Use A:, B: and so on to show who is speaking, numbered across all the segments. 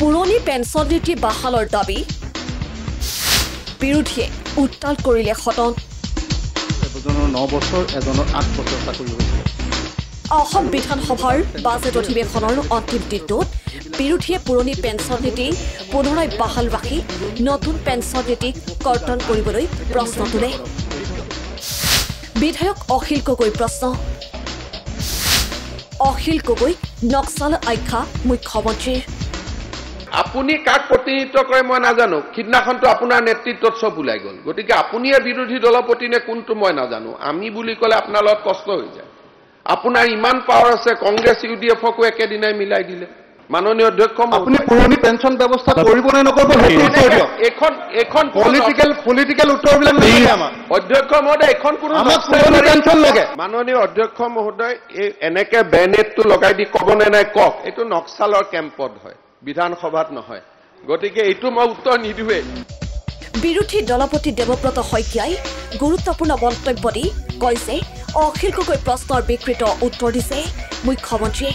A: পুৰণি পেঞ্চন নীতি বাহালৰ দাবী বিৰোধীয়ে উত্তাল কৰিলে সদন
B: এজনৰ 9 বছৰ এজনৰ 8 বছৰ চাকৰি হৈছে
A: অসম বিধানসভাৰ বাজেট অধিৱেশনৰ অন্তিম দিনটোত বিৰোধীয়ে পুৰণি পেঞ্চন নীতি পুনৰাই বাহাল ৰাখি নতুন পেঞ্চন নীতিক কৰ্তন কৰিবলৈ প্ৰশ্ন তোলে বিধায়ক অখিল গগৈ প্ৰশ্ন অখিল গগৈ নক্সাল আখ্যা মুখ্যমন্ত্ৰীৰ
C: আপুনি কাক প্ৰতিনিধিত্ব কৰে মই নাজানো কিডনাখনটো আপোনাৰ নেতৃত্বত সব ওলাই গ'ল গতিকে আপুনিয়ে বিৰোধী দলপতি নে কোনটো মই নাজানো আমি বুলি ক'লে আপোনাৰ লগত কষ্ট হৈ যায় আপোনাৰ ইমান পাৱাৰ আছে কংগ্ৰেছ ইউডিএফকো একেদিনাই মিলাই দিলে মাননীয় অধ্যক্ষ
B: আপুনি পুৰণি পেঞ্চন ব্যৱস্থা কৰিব নে নকৰিব এখন পলিটিকেল উত্তৰবিলাক লাগে আমাৰ
C: অধ্যক্ষ মহোদয় এখন কোনো
B: পেঞ্চন লাগে
C: মাননীয় অধ্যক্ষ মহোদয় এই এনেকে বেনেটটো লগাই দি ক'বনে নাই কওক এইটো নক্সালৰ কেম্পত হয় বিধানসভাত নহয় গতিকে এইটো মই উত্তৰ নিদিওৱে
A: বিৰোধী দলপতি দেৱব্ৰত শইকীয়াই গুৰুত্বপূৰ্ণ মন্তব্য দি কয় যে অখিল গগৈ প্ৰশ্নৰ বিকৃত উত্তৰ দিছে মুখ্যমন্ত্ৰীয়ে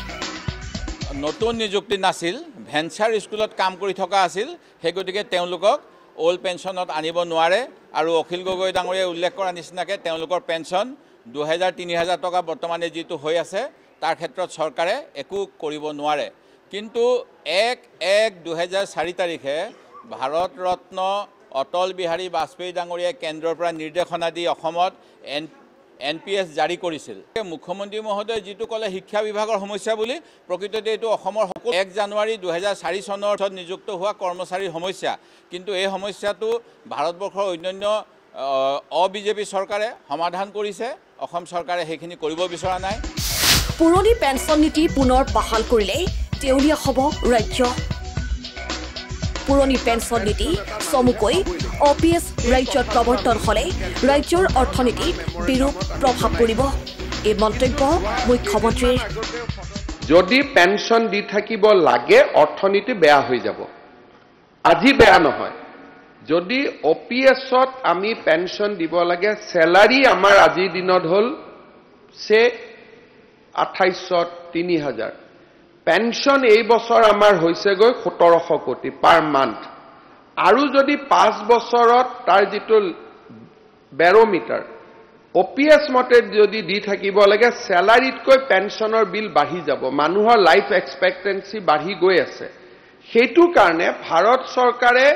D: নতুন নিযুক্তি নাছিল ভেঞ্চাৰ স্কুলত কাম কৰি থকা আছিল সেই গতিকে তেওঁলোকক ওল্ড পেঞ্চনত আনিব নোৱাৰে আৰু অখিল গগৈ ডাঙৰীয়াই উল্লেখ কৰা নিচিনাকে তেওঁলোকৰ পেঞ্চন 2000-3000 টকা বৰ্তমানে যিটো হৈ আছে তাৰ ক্ষেত্ৰত চৰকাৰে একো কৰিব নোৱাৰে কিন্তু 1-1-2004 তাৰিখে ভাৰত ৰত্ন অটল বিহাৰী বাজপেয়ী ডাঙৰীয়াই কেন্দ্ৰৰ পৰা নিৰ্দেশনা দি অসমত NPS জাৰি কৰিছিল মুখ্যমন্ত্ৰী মহোদয় যিটো ক'লে শিক্ষা বিভাগৰ সমস্যা বুলি প্ৰকৃততে এইটো অসমৰ 1 জানুৱাৰী 2004 চনত নিযুক্ত হোৱা কৰ্মচাৰীৰ সমস্যা কিন্তু এই সমস্যাটো ভাৰতবৰ্ষৰ অন্যান্য অবিজেপি চৰকাৰে সমাধান কৰিছে অসম চৰকাৰে সেইখিনি কৰিব বিচৰা নাই
A: পুৰণি পেঞ্চন নীতি পুনৰ বাহাল কৰিলে তেওলীয়া হ'ব ৰাজ্য পুৰণি পেঞ্চন নীতি চমুকৈ OPS ৰাজ্যত প্ৰৱৰ্তন হ'লে ৰাজ্যৰ অৰ্থনীতিত বিৰূপ প্ৰভাৱ পৰিব এই মন্তব্য মুখ্যমন্ত্ৰীৰ
C: যদি পেঞ্চন দি থাকিব লাগে অৰ্থনীতি বেয়া হৈ যাব আজি বেয়া নহয় যদি OPSত আমি পেঞ্চন দিব লাগে স্যালাৰি আমাৰ আজিৰ দিনত হ'ল সে 2800 3000 পেঞ্চন এই বছৰ আমাৰ হৈছে গৈ 1700 কোটি পাৰ মান্থ আৰু যদি 5 বছৰত তাৰ যিটো বেৰোমিটাৰ OPS মতে যদি দি থাকিব লাগে স্যালাৰিতকৈ পেঞ্চনৰ বিল বাঢ়ি যাব মানুহৰ লাইফ এক্সপেক্টেন্সি বাঢ়ি গৈ আছে সেইটো কাৰণে ভাৰত চৰকাৰে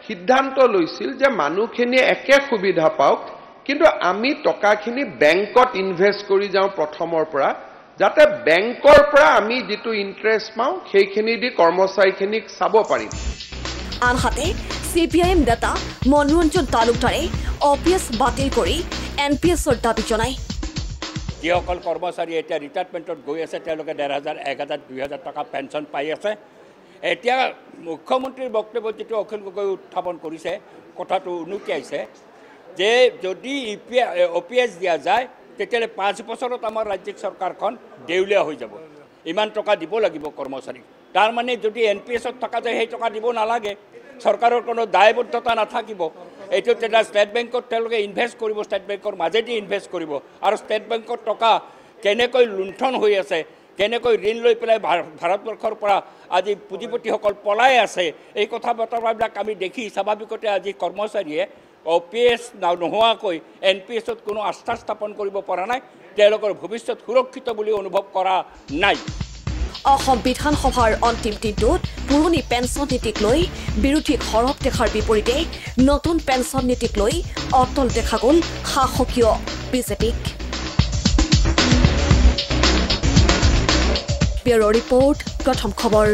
C: সিদ্ধান্ত লৈছিল যে মানুহখিনিয়ে একে সুবিধা পাওক কিন্তু আমি টকাখিনি বেংকত ইনভেস্ট কৰি যাওঁ প্ৰথমৰ পৰা যাতে বেংকৰ পৰা আমি যেটো ইন্টাৰেষ্ট পাওঁ সেইখিনি দি কৰ্মচাৰীখিনিক চাব পাৰিম
A: আনহাতে CPIM নেতা মনোৰঞ্জন তালুকদাৰে OPS বাতিল কৰি NPSৰ দাবী জনায়
E: যিসকল কৰ্মচাৰী এতিয়া ৰিটায়াৰমেণ্টত গৈ আছে তেওঁলোকে 10,000 1000 2000 টকা পেঞ্চন পাই আছে এতিয়া মুখ্যমন্ত্ৰীৰ বক্তব্যত যেটো অখিল গগৈ উত্থাপন কৰিছে কথাটো উনুকিয়াইছে যে যদি OPS দিয়া যায় তেতিয়ালে 5 বছৰত আমাৰ ৰাজ্যিক চৰকাৰখন দেউলীয়া হৈ যাব ইমান টকা দিব লাগিব কৰ্মচাৰী তাৰ মানে যদি NPSত থকা যায় সেই টকা দিব নালাগে চৰকাৰৰ কোনো দায়বদ্ধতা নাথাকিব এইটো তেলা ষ্টেট বেংকত তেওঁলোকে ইনভেষ্ট কৰিব ষ্টেট বেংকৰ মাজেদি ইনভেষ্ট কৰিব আৰু ষ্টেট বেংকৰ টকা কেনেকৈ লুণ্ঠন হৈ আছে কেনেকৈ ঋণ লৈ পেলাই ভাৰতবৰ্ষৰ পৰা আজি পুঁজিপতিসকল পলাই আছে এই কথা বতৰাবিলাক আমি দেখি স্বাভাৱিকতে আজি কৰ্মচাৰীয়ে OPS নোহোৱাকৈ NPSত কোনো আস্থা স্থাপন কৰিব পৰা নাই তেওঁলোকৰ ভৱিষ্যত সুৰক্ষিত বুলি অনুভৱ কৰা নাই
A: অসম বিধানসভাৰ অন্তিম দিনটোত পুৰণি পেঞ্চন নীতিক লৈ বিৰোধী সৰব দেখাৰ বিপৰীতে নতুন পেঞ্চন নীতিক লৈ অটল দেখা গ'ল শাসকীয় বিজেপিক ব্যুৰ' ৰিপৰ্ট প্ৰথম খবৰ